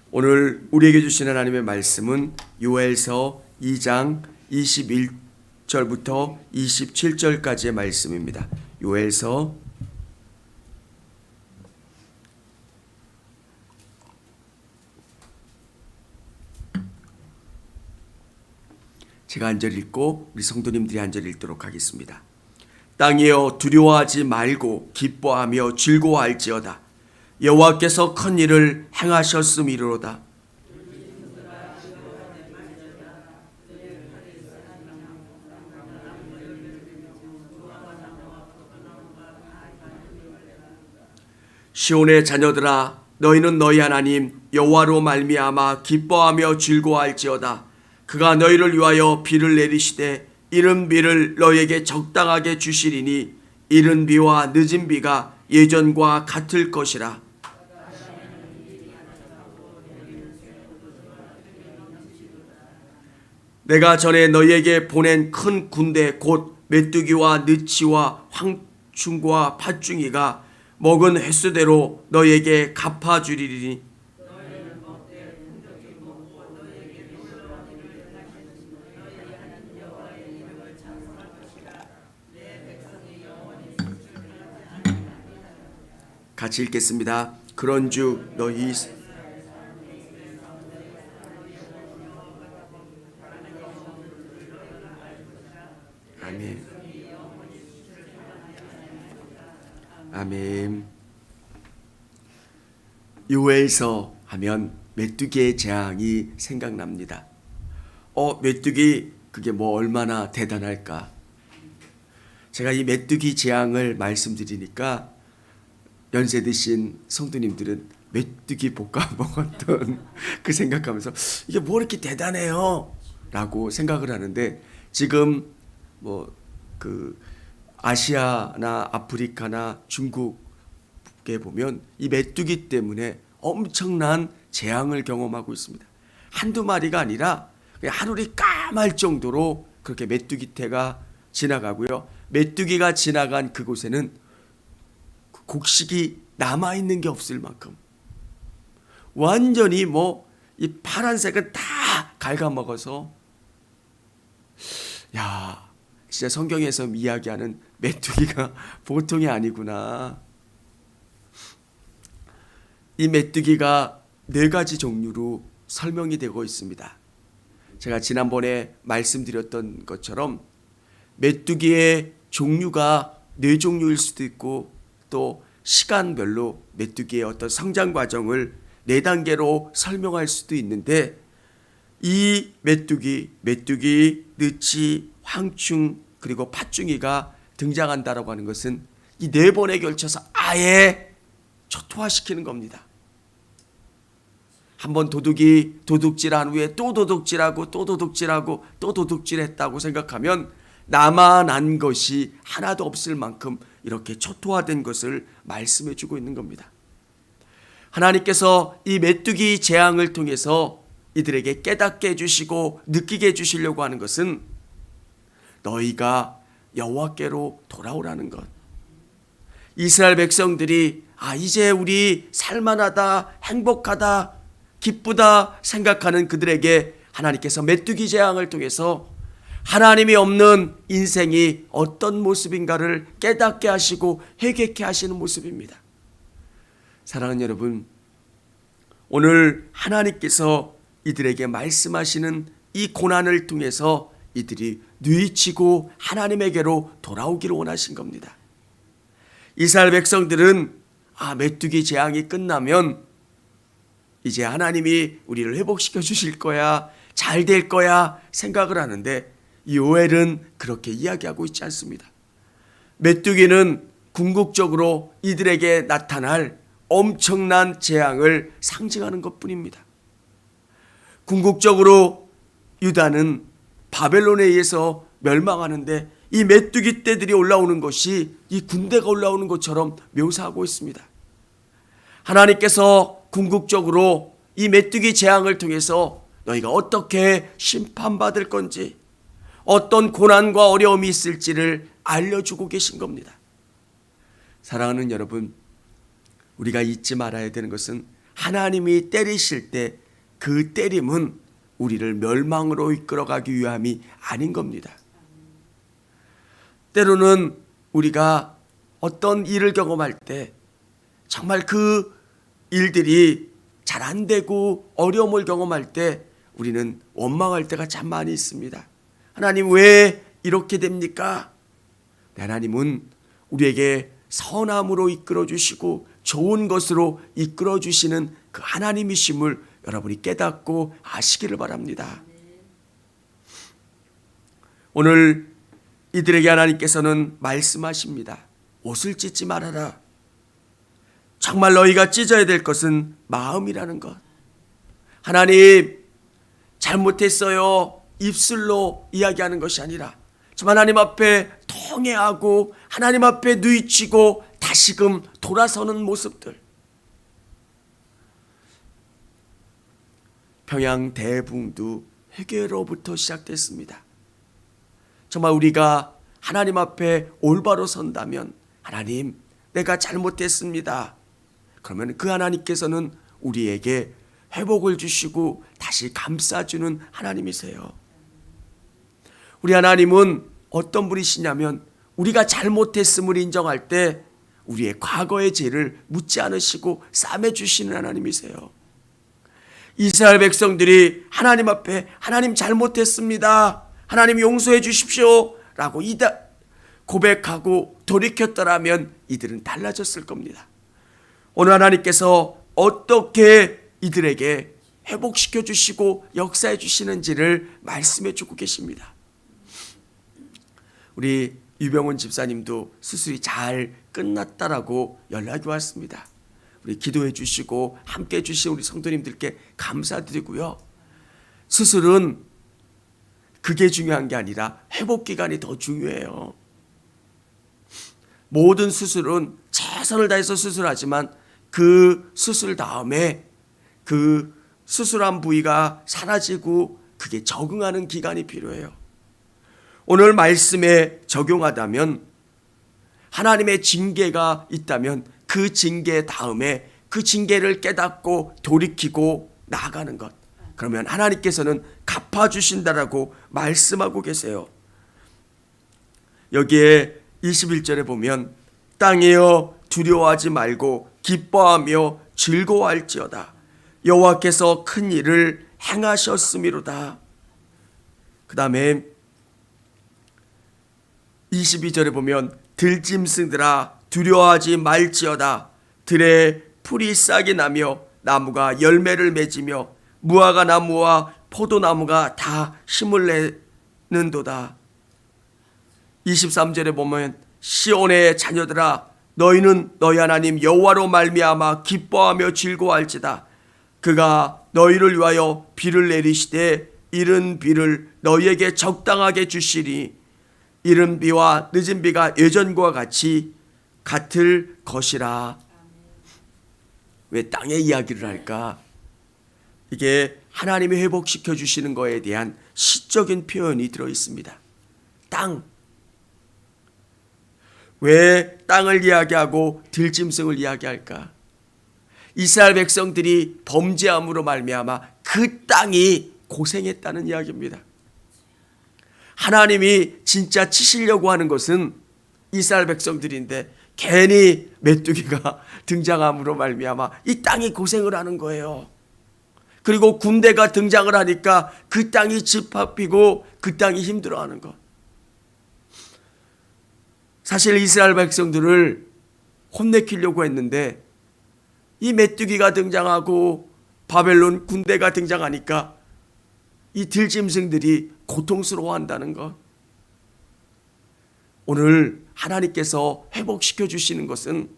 오늘 우리에게 주신 하나님의 말씀은 요엘서 2장 21절부터 27절까지의 말씀입니다. 요엘서 제가 한 절 읽고 우리 성도님들이 한 절 읽도록 하겠습니다. 땅이여 두려워하지 말고 기뻐하며 즐거워할지어다. 여호와께서 큰 일을 행하셨음이로다. 시온의 자녀들아 너희는 너희 하나님 여호와로 말미암아 기뻐하며 즐거워할지어다. 그가 너희를 위하여 비를 내리시되 이른 비를 너희에게 적당하게 주시리니 이른 비와 늦은 비가 예전과 같을 것이라. 내가 전에 너희에게 보낸 큰 군대 곧 메뚜기와 느치와 황충과 팥중이가 먹은 횟수대로 너희에게 갚아주리니 같이 읽겠습니다. 그런즉 너희 아멘. 아멘. 요엘서 하면 메뚜기의 재앙이 생각납니다. 메뚜기 그게 뭐 얼마나 대단할까? 제가 이 메뚜기 재앙을 말씀드리니까 연세 드신 성도님들은 메뚜기 볶아 먹었던 그 생각하면서 이게 뭐 이렇게 대단해요? 라고 생각을 하는데 지금 뭐 그 아시아나 아프리카나 중국에 보면 이 메뚜기 때문에 엄청난 재앙을 경험하고 있습니다. 한두 마리가 아니라 하늘이 까말 정도로 그렇게 메뚜기떼가 지나가고요. 메뚜기가 지나간 그곳에는 곡식이 남아있는 게 없을 만큼 완전히 뭐 이 파란색은 다 갉아먹어서 야 진짜 성경에서 이야기하는 메뚜기가 보통이 아니구나. 이 메뚜기가 4가지 종류로 설명이 되고 있습니다. 제가 지난번에 말씀드렸던 것처럼 메뚜기의 종류가 4종류일 수도 있고 또 시간별로 메뚜기의 어떤 성장 과정을 4단계로 설명할 수도 있는데 이 메뚜기, 느치, 황충 그리고 팥중이가 등장한다라고 하는 것은 이 4번에 걸쳐서 아예 초토화시키는 겁니다. 한번 도둑이 도둑질한 후에 또 도둑질하고 또 도둑질하고 또 도둑질했다고 생각하면 남아난 것이 하나도 없을 만큼 이렇게 초토화된 것을 말씀해 주고 있는 겁니다. 하나님께서 이 메뚜기 재앙을 통해서 이들에게 깨닫게 해주시고 느끼게 해주시려고 하는 것은 너희가 여호와께로 돌아오라는 것. 이스라엘 백성들이 이제 우리 살만하다, 행복하다, 기쁘다 생각하는 그들에게 하나님께서 메뚜기 재앙을 통해서 하나님이 없는 인생이 어떤 모습인가를 깨닫게 하시고 회개케 하시는 모습입니다. 사랑하는 여러분, 오늘 하나님께서 이들에게 말씀하시는 이 고난을 통해서 이들이 뉘우치고 하나님에게로 돌아오기를 원하신 겁니다. 이스라엘 백성들은 메뚜기 재앙이 끝나면 이제 하나님이 우리를 회복시켜 주실 거야, 잘 될 거야 생각을 하는데 요엘은 그렇게 이야기하고 있지 않습니다. 메뚜기는 궁극적으로 이들에게 나타날 엄청난 재앙을 상징하는 것뿐입니다. 궁극적으로 유다는 바벨론에 의해서 멸망하는데 이 메뚜기 떼들이 올라오는 것이 이 군대가 올라오는 것처럼 묘사하고 있습니다. 하나님께서 궁극적으로 이 메뚜기 재앙을 통해서 너희가 어떻게 심판받을 건지 어떤 고난과 어려움이 있을지를 알려주고 계신 겁니다. 사랑하는 여러분, 우리가 잊지 말아야 되는 것은 하나님이 때리실 때 그 때림은 우리를 멸망으로 이끌어가기 위함이 아닌 겁니다. 때로는 우리가 어떤 일을 경험할 때 정말 그 일들이 잘 안 되고 어려움을 경험할 때 우리는 원망할 때가 참 많이 있습니다. 하나님 왜 이렇게 됩니까? 하나님은 우리에게 선함으로 이끌어 주시고 좋은 것으로 이끌어 주시는 그 하나님이심을 여러분이 깨닫고 아시기를 바랍니다. 오늘 이들에게 하나님께서는 말씀하십니다. 옷을 찢지 말아라. 정말 너희가 찢어야 될 것은 마음이라는 것. 하나님 잘못했어요. 입술로 이야기하는 것이 아니라 좀 하나님 앞에 통회하고 하나님 앞에 누이치고 다시금 돌아서는 모습들. 평양 대붕도 회개로부터 시작됐습니다. 정말 우리가 하나님 앞에 올바로 선다면 하나님 내가 잘못했습니다. 그러면 그 하나님께서는 우리에게 회복을 주시고 다시 감싸주는 하나님이세요. 우리 하나님은 어떤 분이시냐면 우리가 잘못했음을 인정할 때 우리의 과거의 죄를 묻지 않으시고 싸매주시는 하나님이세요. 이스라엘 백성들이 하나님 앞에 하나님 잘못했습니다. 하나님 용서해 주십시오 라고 고백하고 돌이켰더라면 이들은 달라졌을 겁니다. 오늘 하나님께서 어떻게 이들에게 회복시켜 주시고 역사해 주시는지를 말씀해 주고 계십니다. 우리 유병훈 집사님도 수술이 잘 끝났다라고 연락이 왔습니다. 우리 기도해 주시고 함께 해 주신 우리 성도님들께 감사드리고요. 수술은 그게 중요한 게 아니라 회복 기간이 더 중요해요. 모든 수술은 최선을 다해서 수술하지만 그 수술 다음에 그 수술한 부위가 사라지고 그게 적응하는 기간이 필요해요. 오늘 말씀에 적용하다면 하나님의 징계가 있다면 그 징계 다음에 그 징계를 깨닫고 돌이키고 나아가는 것. 그러면 하나님께서는 갚아주신다라고 말씀하고 계세요. 여기에 21절에 보면 땅이여 두려워하지 말고 기뻐하며 즐거워할지어다. 여호와께서 큰 일을 행하셨음이로다. 그 다음에 22절에 보면 들짐승들아 두려워하지 말지어다. 들에 풀이 싹이 나며 나무가 열매를 맺으며 무화과 나무와 포도나무가 다 힘을 내는도다. 23절에 보면 시온의 자녀들아 너희는 너희 하나님 여호와로 말미암아 기뻐하며 즐거워할지다. 그가 너희를 위하여 비를 내리시되 이른 비를 너희에게 적당하게 주시리. 이른 비와 늦은 비가 예전과 같을 것이라. 왜 땅의 이야기를 할까? 이게 하나님이 회복시켜 주시는 것에 대한 시적인 표현이 들어 있습니다. 땅. 왜 땅을 이야기하고 들짐승을 이야기할까? 이스라엘 백성들이 범죄함으로 말미암아 그 땅이 고생했다는 이야기입니다. 하나님이 진짜 치시려고 하는 것은 이스라엘 백성들인데 괜히 메뚜기가 등장함으로 말미암아 이 땅이 고생을 하는 거예요. 그리고 군대가 등장을 하니까 그 땅이 짓밟히고 그 땅이 힘들어하는 것. 사실 이스라엘 백성들을 혼내키려고 했는데 이 메뚜기가 등장하고 바벨론 군대가 등장하니까 이 들짐승들이 고통스러워한다는 것. 오늘 하나님께서 회복시켜 주시는 것은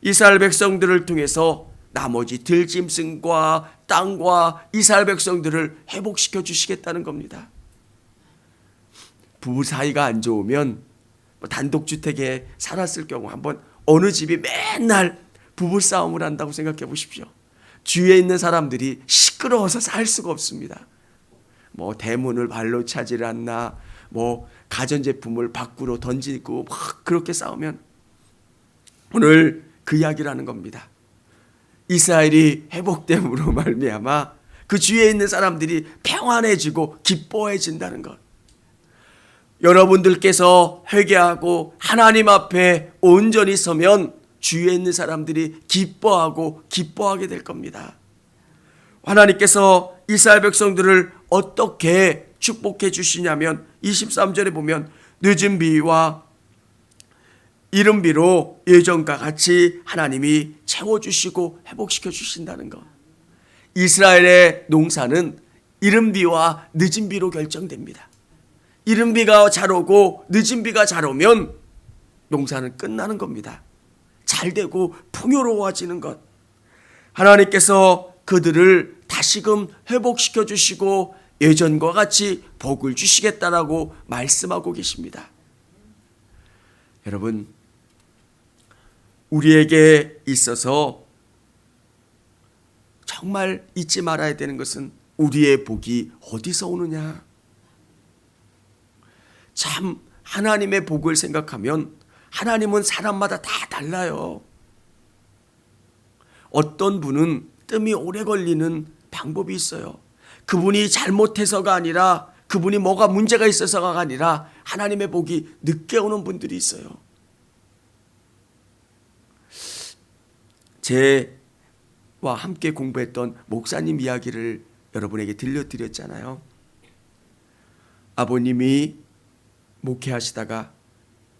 이스라엘 백성들을 통해서 나머지 들짐승과 땅과 이스라엘 백성들을 회복시켜 주시겠다는 겁니다. 부부 사이가 안 좋으면 단독주택에 살았을 경우 한번 어느 집이 맨날 부부싸움을 한다고 생각해 보십시오. 주위에 있는 사람들이 시끄러워서 살 수가 없습니다. 대문을 발로 차질 않나, 가전제품을 밖으로 던지고 막 그렇게 싸우면 오늘 그 이야기를 하는 겁니다. 이스라엘이 회복됨으로 말미암아 그 주위에 있는 사람들이 평안해지고 기뻐해진다는 것. 여러분들께서 회개하고 하나님 앞에 온전히 서면 주위에 있는 사람들이 기뻐하게 될 겁니다. 하나님께서 이스라엘 백성들을 어떻게 축복해 주시냐면 23절에 보면 늦은 비와 이른 비로 예전과 같이 하나님이 채워주시고 회복시켜 주신다는 것. 이스라엘의 농사는 이른 비와 늦은 비로 결정됩니다. 이른 비가 잘 오고 늦은 비가 잘 오면 농사는 끝나는 겁니다. 잘 되고 풍요로워지는 것. 하나님께서 그들을 다시금 회복시켜 주시고 예전과 같이 복을 주시겠다라고 말씀하고 계십니다. 여러분, 우리에게 있어서 정말 잊지 말아야 되는 것은 우리의 복이 어디서 오느냐. 참 하나님의 복을 생각하면 하나님은 사람마다 다 달라요. 어떤 분은 뜸이 오래 걸리는 방법이 있어요. 그분이 잘못해서가 아니라, 그분이 뭐가 문제가 있어서가 아니라 하나님의 복이 늦게 오는 분들이 있어요. 제와 함께 공부했던 목사님 이야기를 여러분에게 들려드렸잖아요. 아버님이 목회하시다가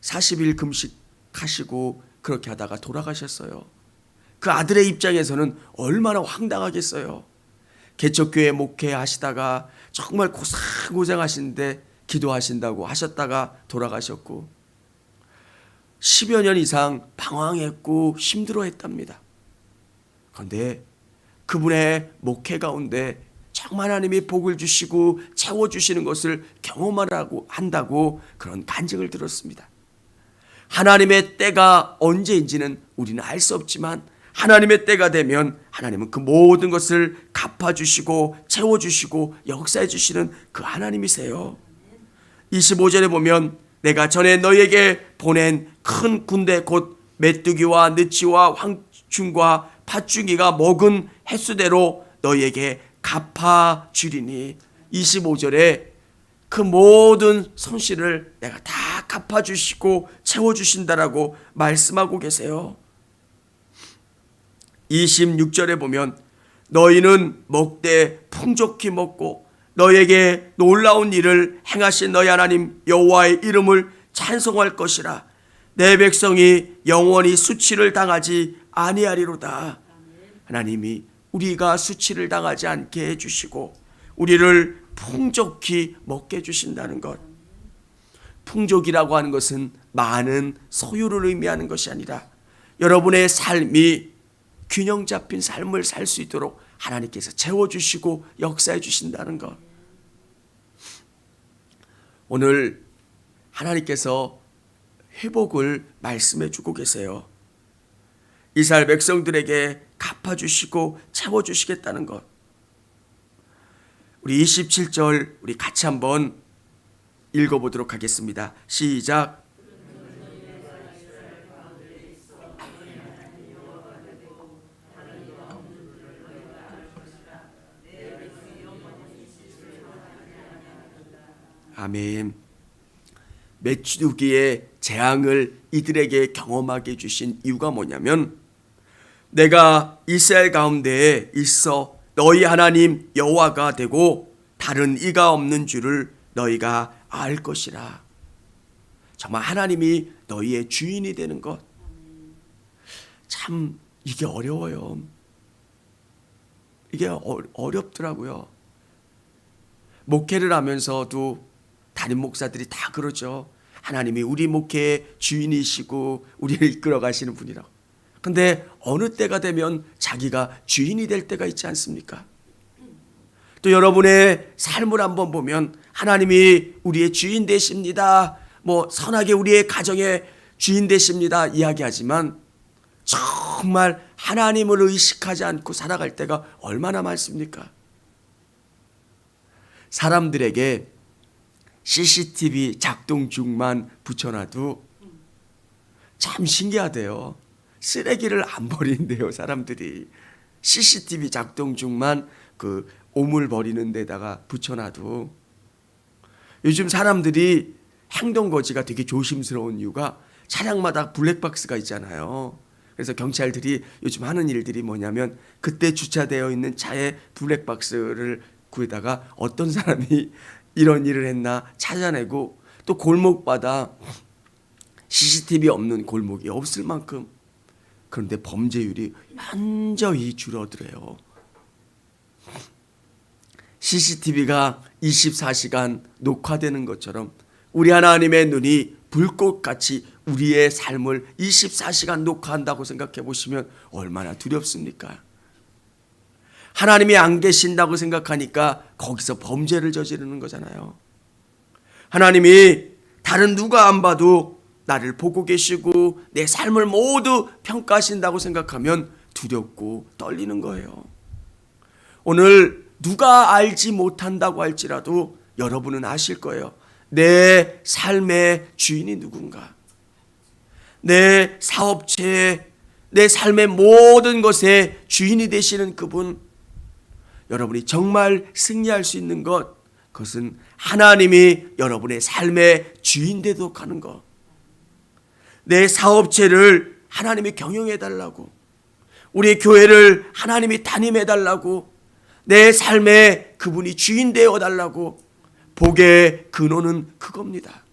40일 금식하시고 그렇게 하다가 돌아가셨어요. 그 아들의 입장에서는 얼마나 황당하겠어요. 개척교회 목회하시다가 정말 고생하시는데 기도하신다고 하셨다가 돌아가셨고 10여 년 이상 방황했고 힘들어했답니다. 그런데 그분의 목회 가운데 정말 하나님이 복을 주시고 채워주시는 것을 경험하라고 한다고 그런 간증을 들었습니다. 하나님의 때가 언제인지는 우리는 알 수 없지만 하나님의 때가 되면 하나님은 그 모든 것을 갚아주시고 채워주시고 역사해주시는 그 하나님이세요. 25절에 보면 내가 전에 너희에게 보낸 큰 군대 곧 메뚜기와 느치와 황충과 팥중이가 먹은 횟수대로 너희에게 갚아주리니 25절에 그 모든 손실을 내가 다 갚아주시고 채워주신다라고 말씀하고 계세요. 26절에 보면 너희는 먹되 풍족히 먹고 너희에게 놀라운 일을 행하신 너희 하나님 여호와의 이름을 찬송할 것이라. 내 백성이 영원히 수치를 당하지 아니하리로다. 하나님이 우리가 수치를 당하지 않게 해주시고 우리를 풍족히 먹게 해주신다는 것. 풍족이라고 하는 것은 많은 소유를 의미하는 것이 아니라 여러분의 삶이 균형 잡힌 삶을 살 수 있도록 하나님께서 채워주시고 역사해 주신다는 것. 오늘 하나님께서 회복을 말씀해 주고 계세요. 이스라엘 백성들에게 갚아주시고 채워주시겠다는 것. 우리 27절 우리 같이 한번 읽어보도록 하겠습니다. 시작. 아멘. 메뚜기의 재앙을 이들에게 경험하게 해주신 이유가 뭐냐면 내가 이스라엘 가운데에 있어 너희 하나님 여호와가 되고 다른 이가 없는 줄을 너희가 알 것이라. 정말 하나님이 너희의 주인이 되는 것. 참 이게 어려워요. 이게 어렵더라고요. 목회를 하면서도 담임 목사들이 다 그러죠. 하나님이 우리 목회의 주인이시고 우리를 이끌어 가시는 분이라고. 근데 어느 때가 되면 자기가 주인이 될 때가 있지 않습니까? 또 여러분의 삶을 한번 보면 하나님이 우리의 주인 되십니다. 선하게 우리의 가정의 주인 되십니다. 이야기하지만 정말 하나님을 의식하지 않고 살아갈 때가 얼마나 많습니까? 사람들에게 CCTV 작동 중만 붙여놔도 참 신기하대요. 쓰레기를 안 버린대요, 사람들이. CCTV 작동 중만 그 오물 버리는 데다가 붙여놔도 요즘 사람들이 행동거지가 되게 조심스러운 이유가 차량마다 블랙박스가 있잖아요. 그래서 경찰들이 요즘 하는 일들이 뭐냐면 그때 주차되어 있는 차에 블랙박스를 구해다가 어떤 사람이 이런 일을 했나 찾아내고 또 골목마다 CCTV 없는 골목이 없을 만큼 그런데 범죄율이 현저히 줄어들어요. CCTV가 24시간 녹화되는 것처럼 우리 하나님의 눈이 불꽃같이 우리의 삶을 24시간 녹화한다고 생각해 보시면 얼마나 두렵습니까? 하나님이 안 계신다고 생각하니까 거기서 범죄를 저지르는 거잖아요. 하나님이 다른 누가 안 봐도 나를 보고 계시고 내 삶을 모두 평가하신다고 생각하면 두렵고 떨리는 거예요. 오늘 누가 알지 못한다고 할지라도 여러분은 아실 거예요. 내 삶의 주인이 누군가. 내 사업체에, 내 삶의 모든 것의 주인이 되시는 그분. 여러분이 정말 승리할 수 있는 것, 그것은 하나님이 여러분의 삶의 주인 되도록 하는 것. 내 사업체를 하나님이 경영해달라고, 우리 교회를 하나님이 담임해달라고, 내 삶에 그분이 주인 되어달라고. 복의 근원은 그겁니다.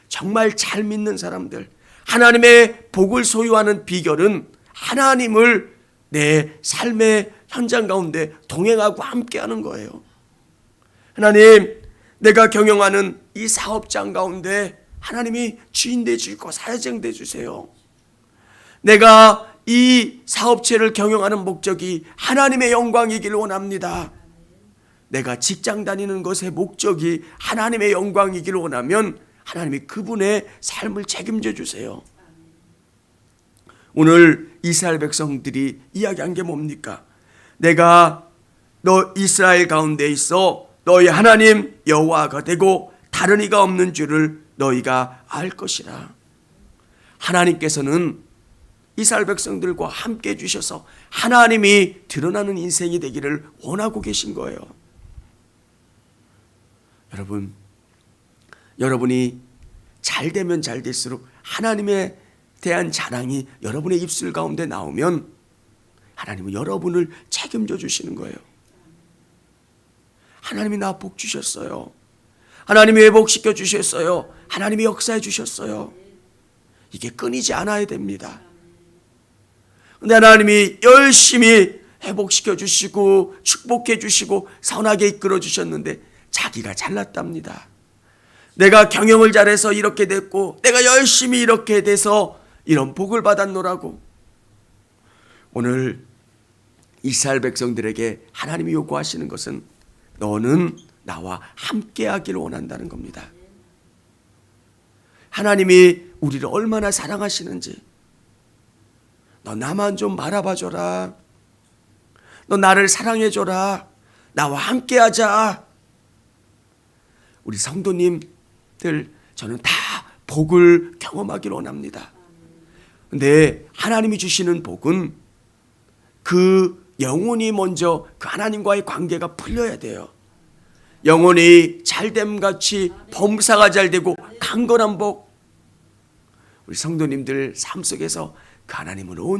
정말 잘 믿는 사람들, 하나님의 복을 소유하는 비결은 하나님을 내 삶의 현장 가운데 동행하고 함께하는 거예요. 하나님, 내가 경영하는 이 사업장 가운데 하나님이 주인 되주시고 사회장 되주세요. 내가 이 사업체를 경영하는 목적이 하나님의 영광이기를 원합니다. 내가 직장 다니는 것의 목적이 하나님의 영광이기를 원하면 하나님이 그분의 삶을 책임져 주세요. 오늘 이스라엘 백성들이 이야기한 게 뭡니까? 내가 너 이스라엘 가운데 있어 너희 하나님 여호와가 되고 다른 이가 없는 줄을 너희가 알 것이라. 하나님께서는 이스라엘 백성들과 함께 해주셔서 하나님이 드러나는 인생이 되기를 원하고 계신 거예요. 여러분이 잘 되면 잘 될수록 하나님에 대한 자랑이 여러분의 입술 가운데 나오면 하나님은 여러분을 책임져 주시는 거예요. 하나님이 나 복 주셨어요. 하나님이 회복시켜 주셨어요. 하나님이 역사해 주셨어요. 이게 끊이지 않아야 됩니다. 근데 하나님이 열심히 회복시켜 주시고 축복해 주시고 선하게 이끌어 주셨는데 자기가 잘났답니다. 내가 경영을 잘해서 이렇게 됐고 내가 열심히 이렇게 돼서 이런 복을 받았노라고. 오늘 이스라엘 백성들에게 하나님이 요구하시는 것은 너는 나와 함께하기를 원한다는 겁니다. 하나님이 우리를 얼마나 사랑하시는지 너 나만 좀 바라봐줘라. 너 나를 사랑해줘라. 나와 함께하자. 우리 성도님들 저는 다 복을 경험하기를 원합니다. 근데 하나님이 주시는 복은 그 영혼이 먼저 그 하나님과의 관계가 풀려야 돼요. 영혼이 잘됨같이 범사가 잘되고 강건한 복. 우리 성도님들 삶 속에서 그 하나님을 온전히